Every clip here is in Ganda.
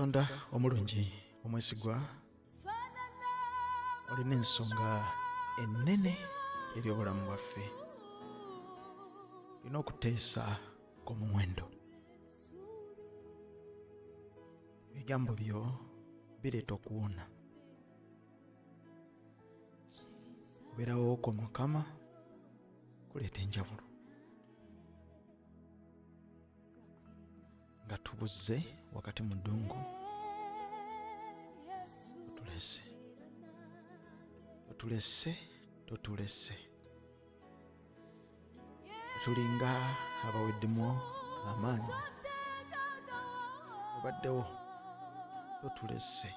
Katonda omulungi omwesigwa olina ensonga ennene eri obulamu bwaffe olina okuteesa kw'omuwendo. Ebigambo byo bireeta okuwona. Okubeerawo kw'Omukama kuleeta enjawulo. Nga tubuze wakati mu ddungu totulese tulinga abaweddemu amaanyi. Obaddewo totulese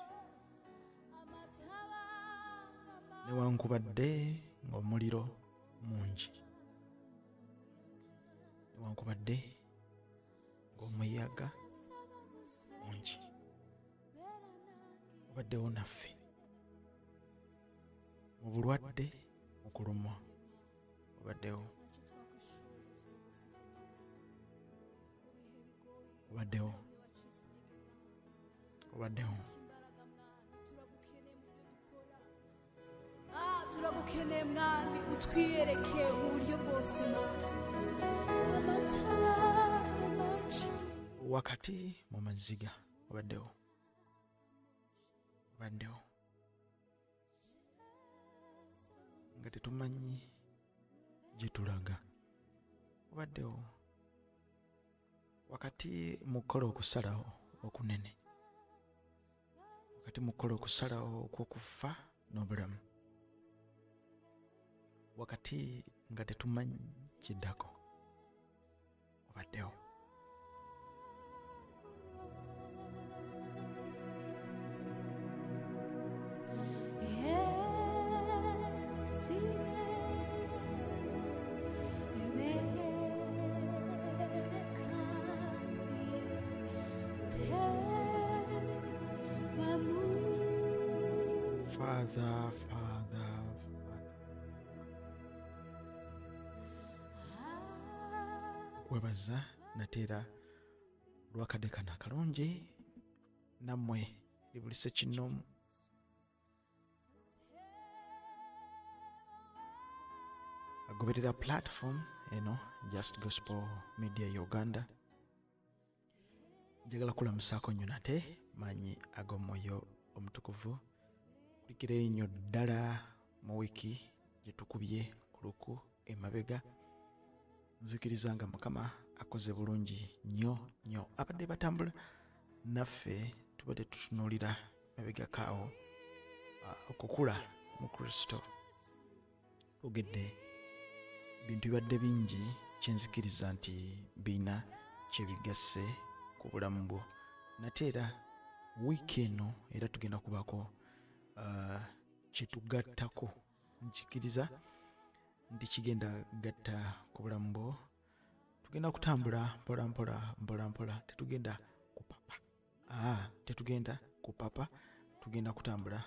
newankubadde ng'omuliro mungi, newankubadde ng'omuyaga mungi, obaddewo naffe mu bulwadde, mu kulumwa, obaddewo turagukeneye mwami, utwiyereke mu buryo bwose wakati mu maziga, obaddewo nga tetumanyi gye tulaga, obaddewo wakati mu kukola okusalawo okunene, wakati mu kukola okusalawo okw'okufa n'obulamu, wakati nga tetumanyi kiddako, obaddewo. Father. Webaza nateera lwakadde kano akalungi nammwe libulise kinoomu. Agoberera platform eno Just Gospel Media Uganda. Njagala kulamusaako nnyo nate manyi ag'omwoyo omutukuvu kulikira ennyo ddala mu wiiki gye tukubye ku luku emabega. Nzikiriza nga Mukama akoze bulungi nnyo abadde batambula naffe tubadde tutunuulira mabega kaawo okukula mu Kristo. Ogedde bintu bibadde bingi kyenzikiriza nti biina kye bigasse ku bulamu bwo. Nate era wiiki eno era tugenda kubaako kye tugattako. Nkikiriza nti kigenda gatta ku bulamu bwo. Tugenda kutambula mpola, tetugenda kupapa. Tetugenda kupapa, tugenda kutambula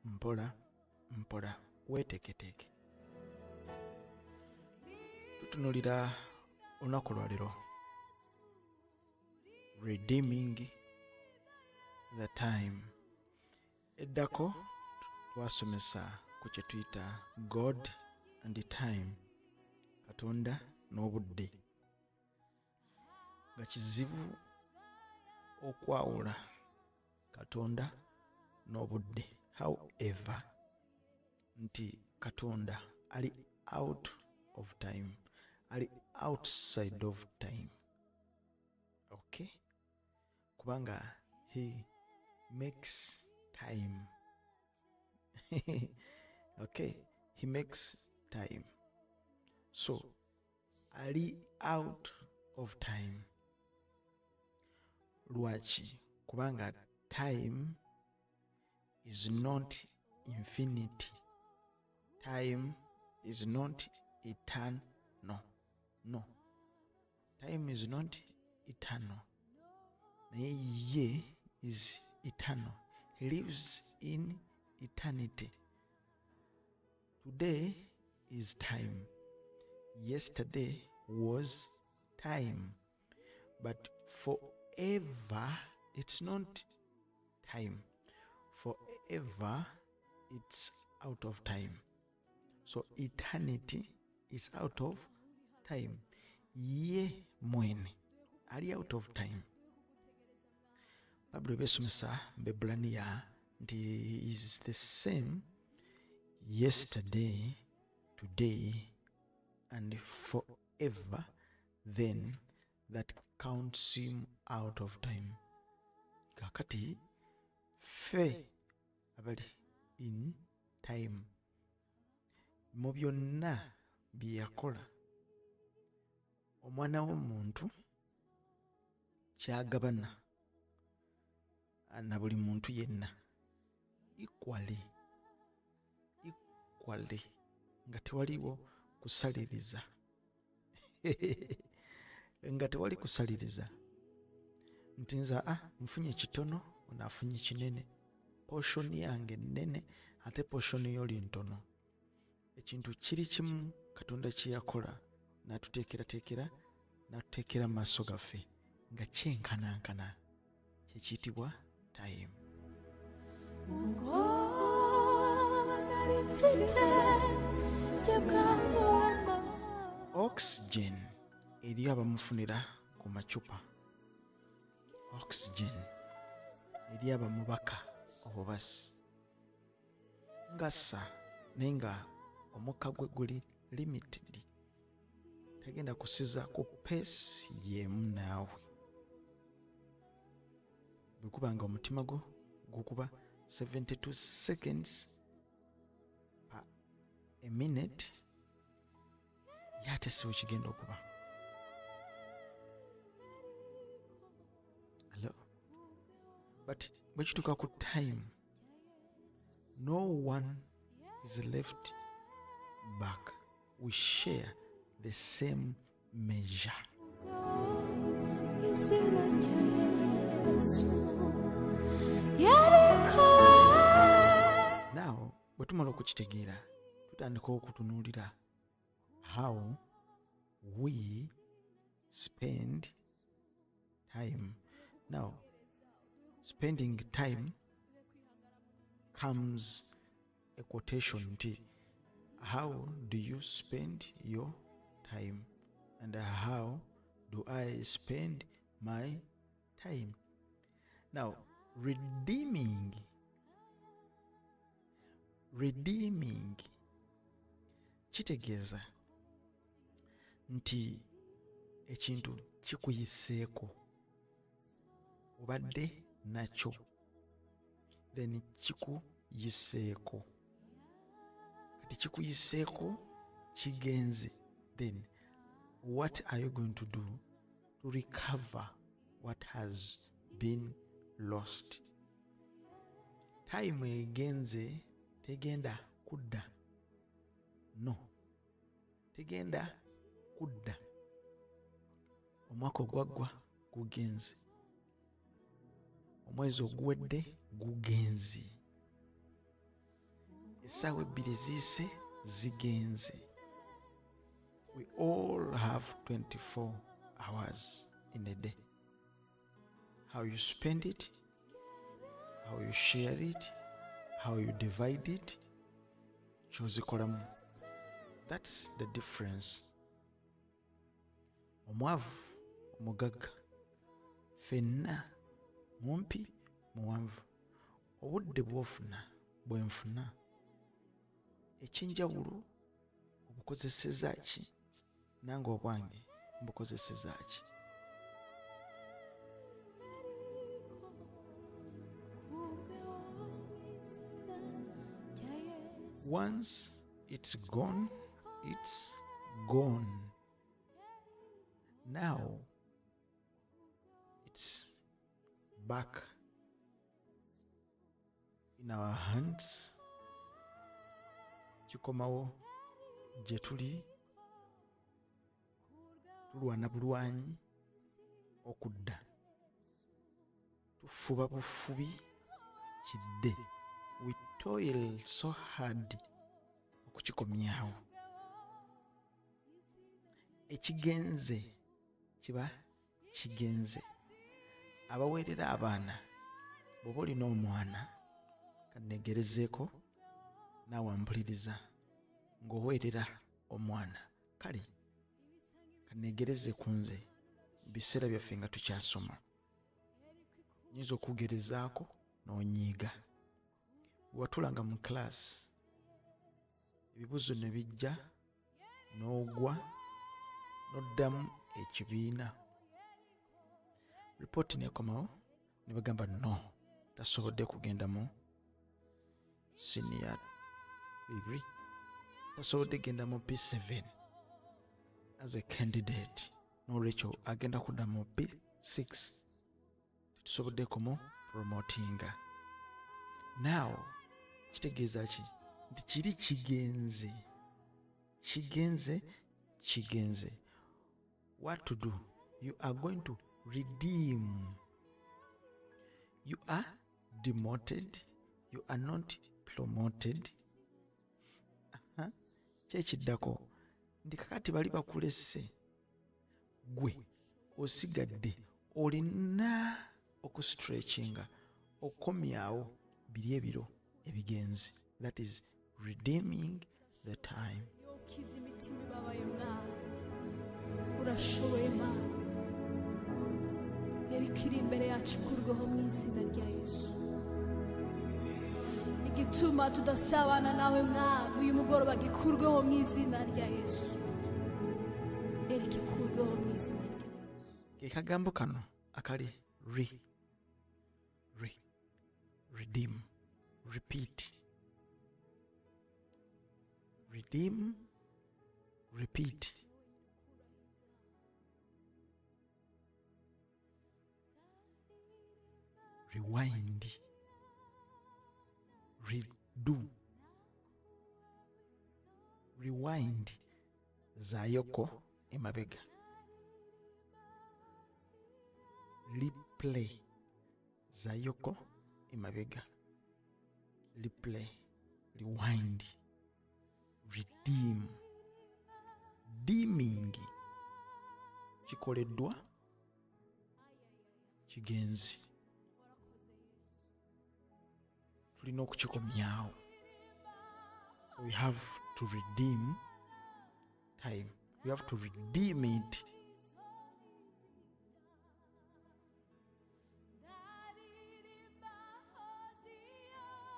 mpola. Weeteeketeeke. Tutunuulira olunaku lwaleero, redeeming the time. Eddako twasomesa ku kye tuyita God and the time, Katonda n'obudde. Nga kizibu okwawula Katonda n'obudde. However, nti Katonda ali out of time, ali outside of time. Okay? Kubanga he makes time. Okay? He makes time. So, ali out of time. Lwaki? Kubanga time is not infinity. Time is not eternal. No. Time is not eternal. Ye is eternal. He lives in eternity. Today is time. Yesterday was time. But forever, it's not time. Forever, it's out of time. So eternity is out of time. Ye mwene ali out of time. Bible besomesa Bebrania nti is the same yesterday, today, and forever. Then that counts him out of time. Kakati fe abali in time. Mu byonna bye yakola omwana w'omuntu kyagabana na buli muntu yenna equally nga tewaliwo kusaliriza. Nga tewali kusaliriza nti nze nfunye kitono onaafunye kinene, portion yange nnene ate portion yoli ntono. Ekintu kiri kimu Katonda kye yakola n'atuteekera maaso gaffe nga kyenkanankana, kye kiyitibwa time. Oxygen eri abamufunira ku macupa. Oxygen eri abamubaka obubasi. Ngassa naye nga omukka gwe guli limited. Tagenda kusiza ku pace y'emu naawe. Bwekuba nga omutima gwo gukuba 72 seconds per a minute, yate siwe kigenda okuba. Hello? But bwe kituuka ku time, no one is left back. We share the same measure. Now, bwe tumala okukitegeera, tutandika okutunuulira how we spend time. Now, spending time comes a quotation nti how do you spend your time and how do I spend my time. Now, redeeming kitegeeza nti ekintu kikuyiseeko, obadde nakyo then kikuyiseeko, kati kikuyiseeko kigenze, then what are you going to do to recover what has been lost? Time egenze tegenda kudda, no, tegenda kudda. Omwaka ogwaggwa gugenze, omwezi oguwedde gugenze, essaawa ebbiri eziise zigenze. We all have 24 hours in a day. How you spend it, how you share it, how you divide it, kyozikolamu. That's the difference. Omwavu, omugagga, ffenna mumpi muwanvu. Obudde bw'ofuna bwenfuna, ekyenjawulo obukozeseza ki, nange obwange mbukozeseza ki? Once it's gone, it's gone. Now it's back in our hands. Kikomawo gye tuli, tulwana bulwanyi okudda, tufuba bufubi kidde. We toil so hard okukikomyawo. Ekigenze kiba kigenze. Abaweerera abaana, bw'oba olina omwana kanneegerezeeko naawe ampuliriza ng'oweerera omwana, kale kanneegereze ku nze mu biseera byaffe nga tukyasoma. Nyinza okugerezaako n'onyiiga. Watulanga mu class, ebibuuzo ne bijja n'ogwa n'oddamu ekibiina. Ripooti neekomawo ne bagamba no, tasobodde kugenda mu senior 2, tasobodde kugenda mu P7 as a candidate, n'olwekyo agenda kudda mu P6, tetusobodde kumu promotinga. Now kitegeeza ki? Nti kiri kigenze, kigenze, kigenze. What to do? You are going to redeem. You are demoted, you are not promoted. Kyekiddako nti kakati bali bakulesse, gwe osigadde olina okustretchinga, okomyawo biri ebiro ebigenze. That is redeeming the time. yokiza imitima ibabaye mwana, urashoboye mana, yerekire imbere yacu ikurweho mu izina rya Yesu. Igituma tudasabana nawe mwami uyu mugoroba gikurweho mu izina rya Yesu, yereke ikurweho mu izina rya Yesu. Ke kagambo kano akali redeem, repeat. Redeem, repeat. Rewind, redo. Rewind, zayoko emabega. Replay, zayoko emabega. Replay, rewind, redeem. Deeming kikoleddwa kigenzi, tulina okukikomyawo. So we have to redeem time. We have to redeem it.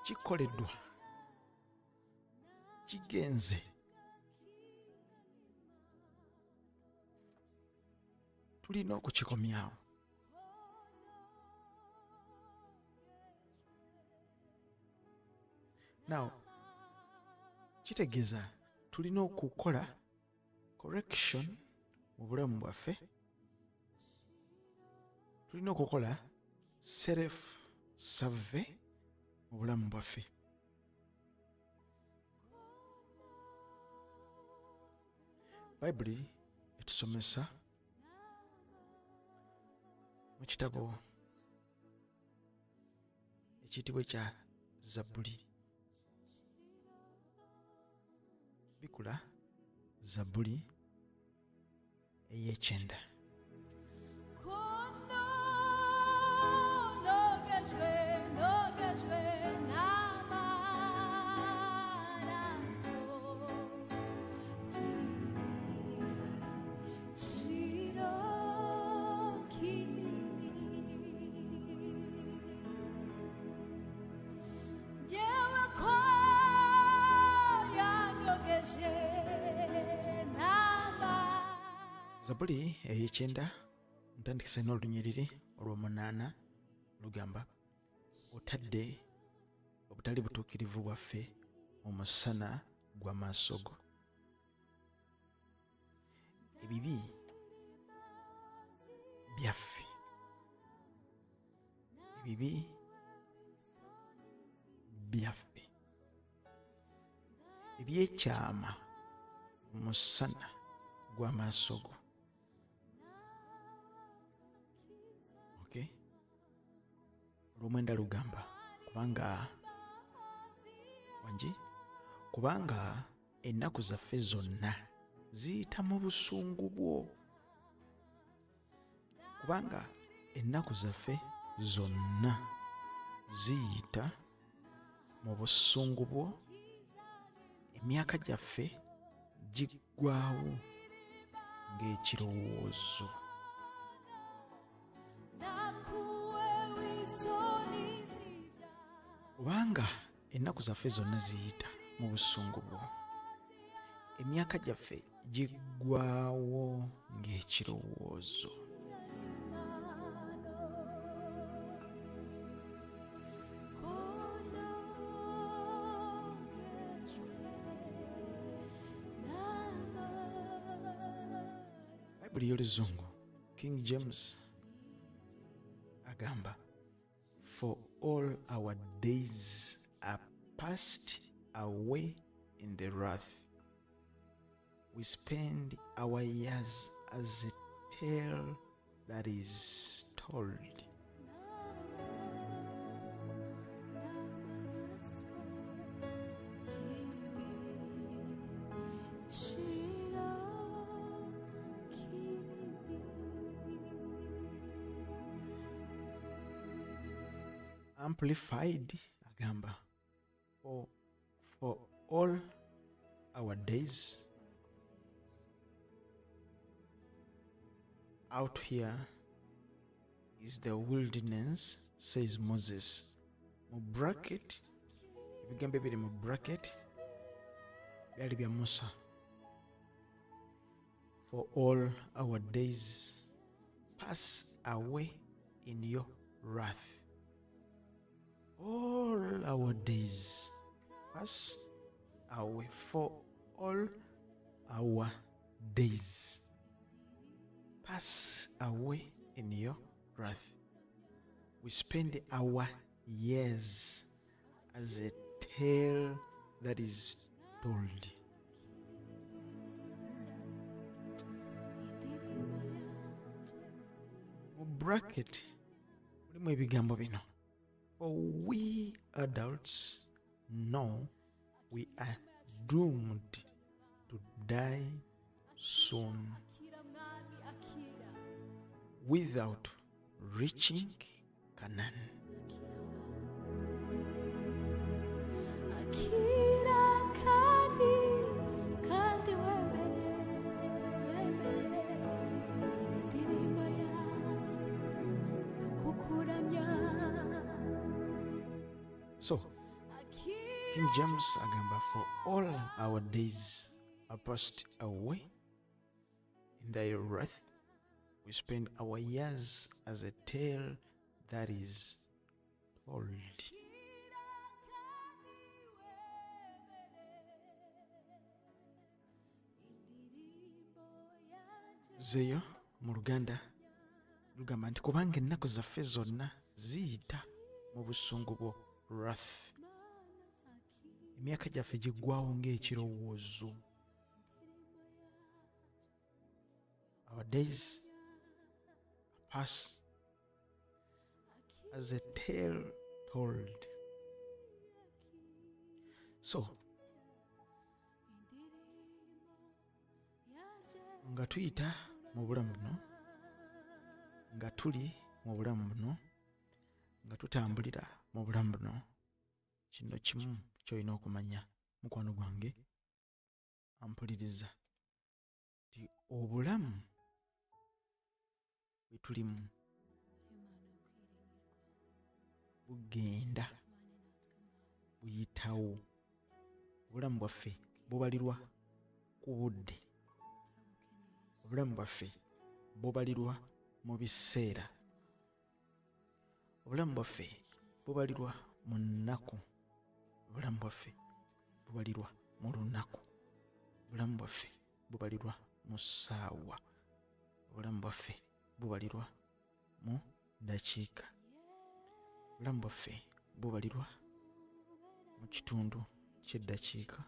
kikoleddwa kigenze tulina okukikomyawo. Now kitegeeza tulina okukola correction mu bulamu bwaffe, tulina okukola self survey mu bulamu bwaffe. Bayibuli etusomesa mu kitabo ekiyitibwa ekya Zabbuli, bikula Zabbuli ey'ekyenda. Zabbuli ey'ekyenda ntandikisa n'olunyiriri olw'omunaana lugamba, otadde obutali butuukirivu bwaffe mu musana gw'amaaso go. Ebibi byaffe, ebibi byaffe ebyekyama mu musana gw'amaaso go. Olw'omwenda lugamba kubanga ennaku zaffe zonna ziyita mu busungu bwo. Kubanga ennaku zaffe zonna ziyita mu busungu bwo, emyaka gyaffe giggwaawo ng'ekirowoozo. Kubanga ennaku zaffe zonna ziyita mu busungu bwo, emyaka gyaffe giggwaawo ng'ekirowoozo. Bayibuli y'Oluzungu King James agamba, for all our days are passed away in the wrath. We spend our years as a tale that is told. Amplified agamba, for all our days out here is the wilderness, says Moses. Mu bracket, ebigambo ebiri mu bracket byali bya Musa. For all our days pass away in your wrath. All our days pass away. For all our days pass away in your wrath. We spend our years as a tale that is told. Mu bracket mulimu ebigambo bino. For we adults know we are doomed to die soon without reaching Canaan. So, King James agamba, for all our days are passed away in thy wrath. We spend our years as a tale that is told. Zeyo mu Luganda lugamba nti kubanga ennaku zaffe zonna ziyita mu busungu bwo, wrath. Emyaka gyaffe giggwawo ng'ekirowoozo. Our days pass as a tale told. So, nga tuyita mu bulamu buno, nga tuli mu bulamu buno, nga tutambulira mu bulamu buno, kino kimu ky'olina okumanya mukwano gwange ampuliriza, nti obulamu bwe tulimu bugenda buyitawo. Obulamu bwaffe bubalirwa ku budde. Obulamu bwaffe bubalirwa mu biseera. Obulamu bwaffe bubalirwa mu nnaku. Obulamu bwaffe bubalirwa mu lunaku. Obulamu bwaffe bubalirwa mu ssaawa. Obulamu bwaffe bubalirwa mu ddakiika. Obulamu bwaffe bubalirwa mu kitundu ky'eddakiika.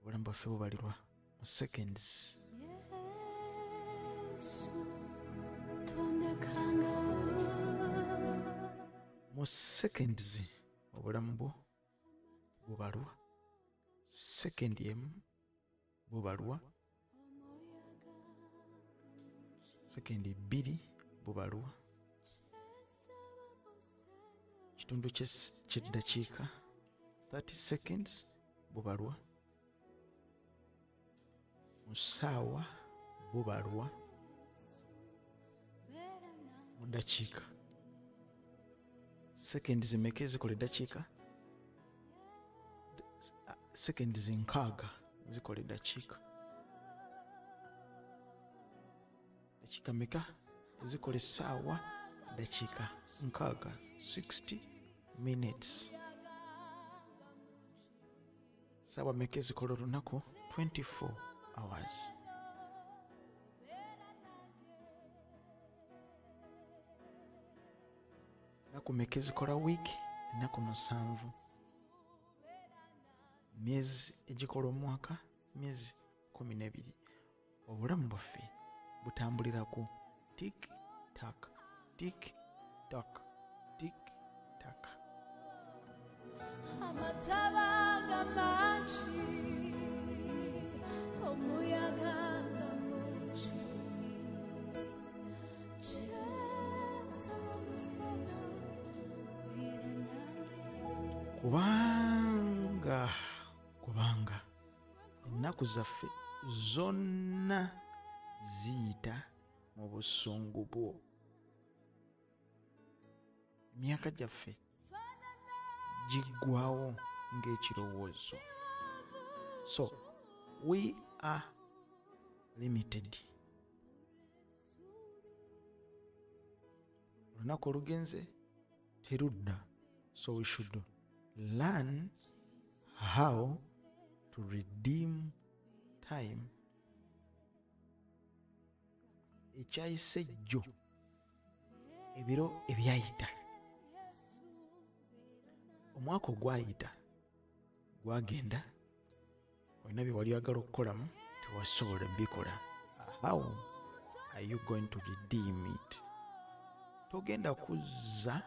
Obulamu bwaffe bubalirwa mu seconds. Mu seconds obulamu bwo bubalwa. Second emu bubalwa. Second bbiri bubalwa. Kitundu ky'eddakiika 30 seconds bubalwa. Mu ssaawa bubalwa. Mu ddakiika seconds mmeka ezikola eddakiika? Seconds 6 zikola eddakiika. Ddakiika mmeka ezikola essaawa? Ddakiika 6, 60 minutes. Ssaawa mmeka ezikola olunaku? 24 hours. Ennaku mmeka ezikola wiiki? Ennaku 7. Myezi egikola omwaka? Myezi 12. Obulamu bwaffe butambulira ku tik tak, tik tak, tik tak. Amatabaga manshi, omuyaga mungi. Kubanga ennaku zaffe zonna ziyita mu busungu bwo. Emyaka gyaffe giggwawo ng'ekirowoozo. So, we are limited. Olunaku olugenze terudda. So we should learn how to redeem time. Ekyayise jjo, ebiro ebyayita, omwaka ogwayita gwagenda, olina bye wali oyagala okukolamu tewasobola bikola. How are you going to redeem it? Togenda kuzza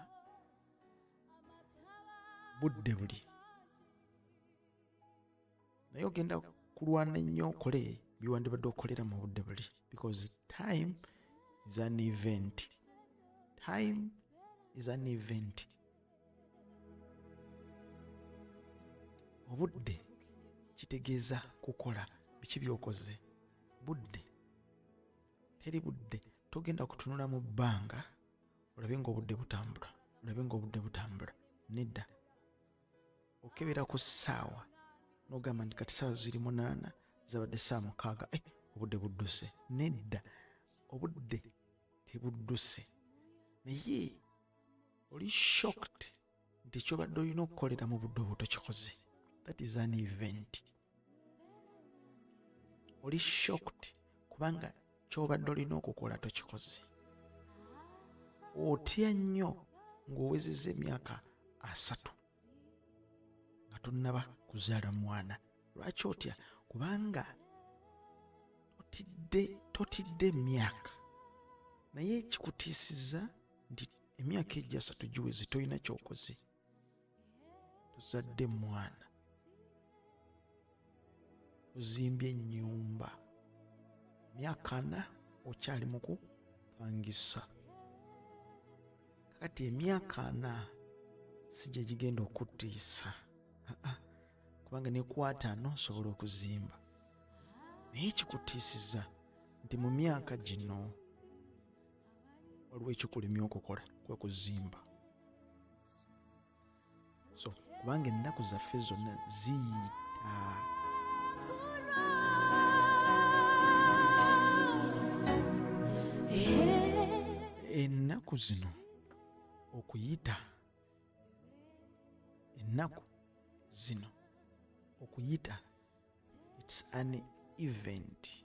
budde buli, naye ogenda kulwana nnyo okole biwandibadde okukolera mu budde buli, because time is an event. Time is an event. Obudde kitegeeza kukola biki by'okoze. Budde teri budde. Togenda kutunula mu bbanga olabe ng'obudde butambula, olabe ng'obudde butambula. Nedda. okebera ku ssaawa n'ogamba nti kati ssaawa ziri 8 zabadde ssaawa 6 obudde budduse. Nedda, obudde tebudduse, naye oli shocked nti kyobadde olina okukolera mu budde obwo tokikoze. That is an event. Oli shocked kubanga kyobadde olina okukola tokikoze. Otya nnyo ng'owezezza emyaka 3 nga tonnaba kuzaala mwana. Lwaki otya? Kubanga totidde emyaka, naye kikutiisizza nti emyaka ejja 3 giweze tolina kyokoze, tozadde mwana, ozimbye ennyumba, myaka 4 okyali mu kupangisa. Kakati emyaka 4 si gye gigenda okuttiisa, kubanga ne ku 5 osobola okuzimba, naye kikutiisizza nti mu myaka gino waliwo ekikulemya okukola kwe kuzimba. So kubanga ennaku zaffe zonna ziyita. Ennaku zino okuyita, ennaku zino okuyita, it's an event.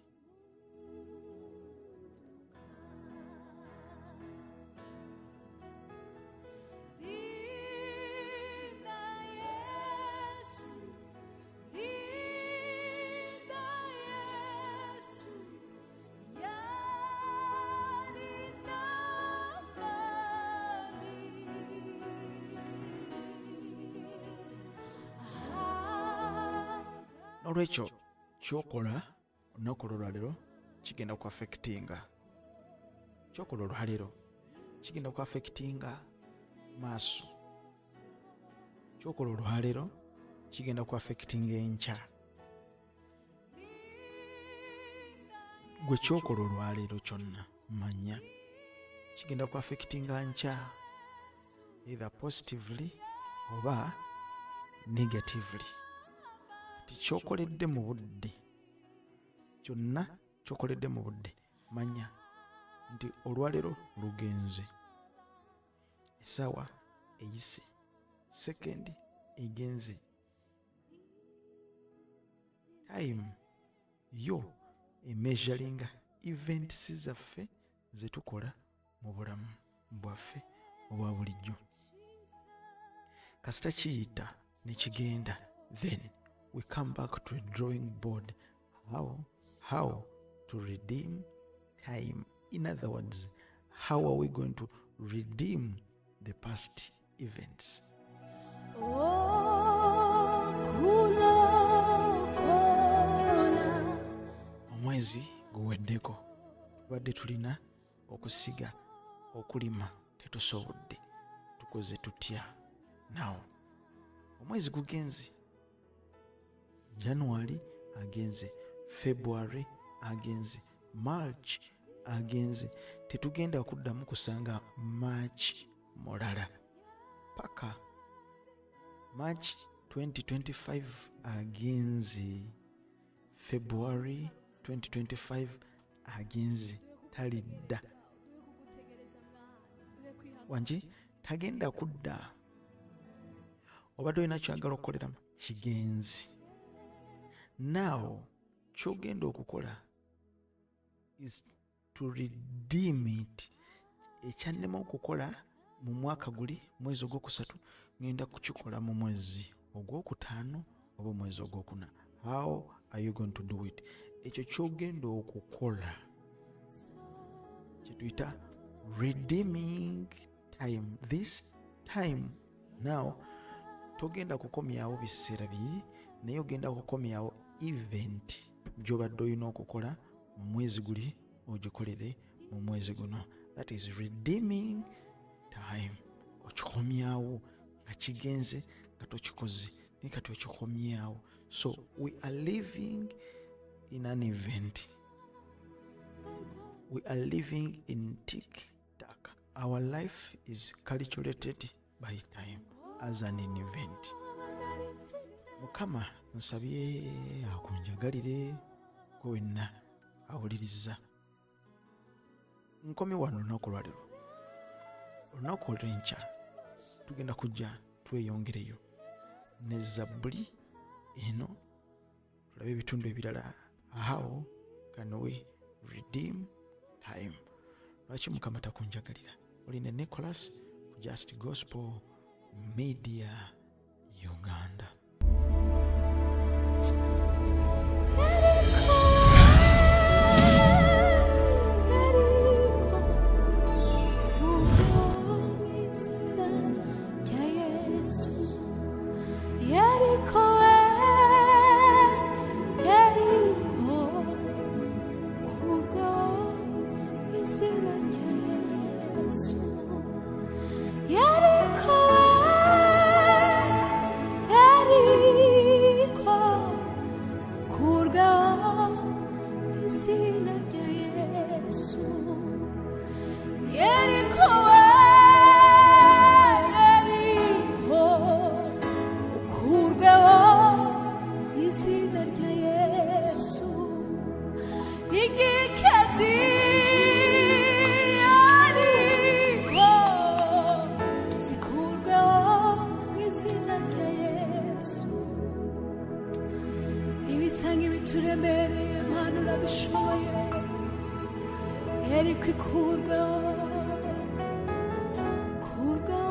Olwekyo kyokola olunaku olwaleero kigenda ku affectinga. Kyokola olwaleero kigenda ku affectinga maaso. Kyokola olwaleero kigenda ku affectinga enkya. Gwe kyokola olwaleero kyonna manya kigenda ku affectinga nkya, either positively oba negatively. Kyokoledde mu budde, kyonna kyokoledde mu budde manya nti olwaleero lugenze, essaawa eyise, sekendi egenze, time yo emeasuringa events zaffe ze tukola mu bulamu bwaffe obwa bulijjo. Kasita kiyita ne kigenda, then we come back to a drawing board. How to redeem time. In other words, how are we going to redeem the past events? Omwezi guweddeko, tubadde tulina okusiga, okulima tetusobodde, tukoze tutya? Now omwezi gugenze, January agenze, February agenze, March agenze, tetugenda kuddamu kusanga March mulala paka March 2025 agenze, February 2025 agenze, talidda wanji tagenda kudda. Obadde olina kyagala okukoleramu kigenzi. Now kyogenda okukola is to redeem it. Ekyannema okukola mu mwaka guli, mwezi ogwokusatu, ngenda kukikola mu mwezi ogwokutaano oba omwezi ogwokuna. How are you going to do it? Ekyo kyogenda okukola kyetuyita redeeming time. This time now togenda kukomyawo biseera biri, naye ogenda kukomyawo event gy'obadde olina okukola mu mwezi guli ogikolere mu mwezi guno. That is redeeming time. Okikomyawo nga kigenze nga tokikoze, naye kati okikomyawo. So we are living in an event. We are living in tick-tack. Our life is calculated by time as an event. Mukama nsabye akunjagalire gwe wenna awuliriza. Nkomye wano olunaku lwaliro. Olunaku olw'enkya tugenda kujja tweyongereyo ne Zabbuli eno tulabe ebitundu ebirala. How can we redeem time? Lwaki Mukama takunjagalira? Oli ne Nicholas ku Just Gospel Media Uganda. Kurga, kurga,